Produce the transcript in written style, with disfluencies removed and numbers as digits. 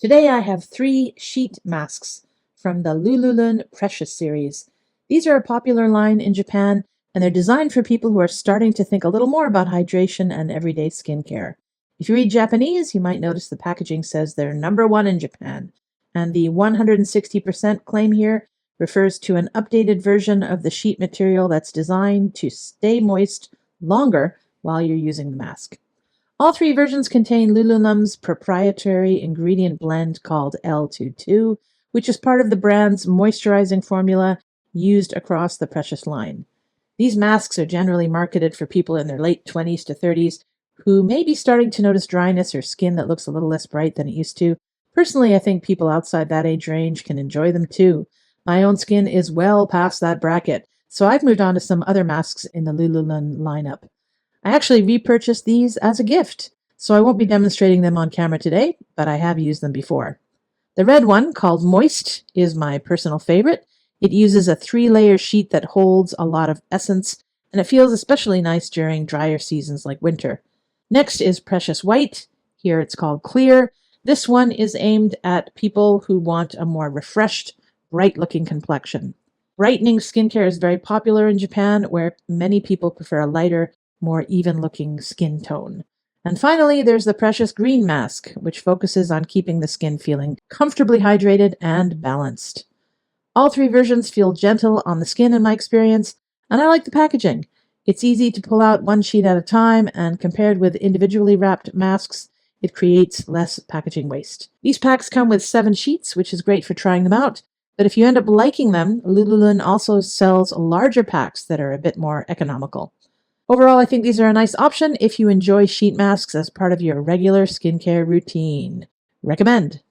Today I have 3 sheet masks from the Lululun Precious series. These are a popular line in Japan, and they're designed for people who are starting to think a little more about hydration and everyday skincare. If you read Japanese, you might notice the packaging says they're #1 in Japan, and the 160% claim here refers to an updated version of the sheet material that's designed to stay moist longer while you're using the mask. All 3 versions contain Lululun's proprietary ingredient blend called L22, which is part of the brand's moisturizing formula used across the Precious line. These masks are generally marketed for people in their late 20s to 30s who may be starting to notice dryness or skin that looks a little less bright than it used to. Personally, I think people outside that age range can enjoy them too. My own skin is well past that bracket, so I've moved on to some other masks in the Lululun lineup. I actually repurchased these as a gift, so I won't be demonstrating them on camera today, but I have used them before. The red one, called Moist, is my personal favorite. It uses a 3-layer sheet that holds a lot of essence, and it feels especially nice during drier seasons like winter. Next is Precious White. Here it's called Clear. This one is aimed at people who want a more refreshed, bright-looking complexion. Brightening skincare is very popular in Japan, where many people prefer a lighter, more even-looking skin tone. And finally, there's the Precious Green Mask, which focuses on keeping the skin feeling comfortably hydrated and balanced. All 3 versions feel gentle on the skin in my experience, and I like the packaging. It's easy to pull out one sheet at a time, and compared with individually wrapped masks, it creates less packaging waste. These packs come with 7 sheets, which is great for trying them out, but if you end up liking them, Lululun also sells larger packs that are a bit more economical. Overall, I think these are a nice option if you enjoy sheet masks as part of your regular skincare routine. Recommend.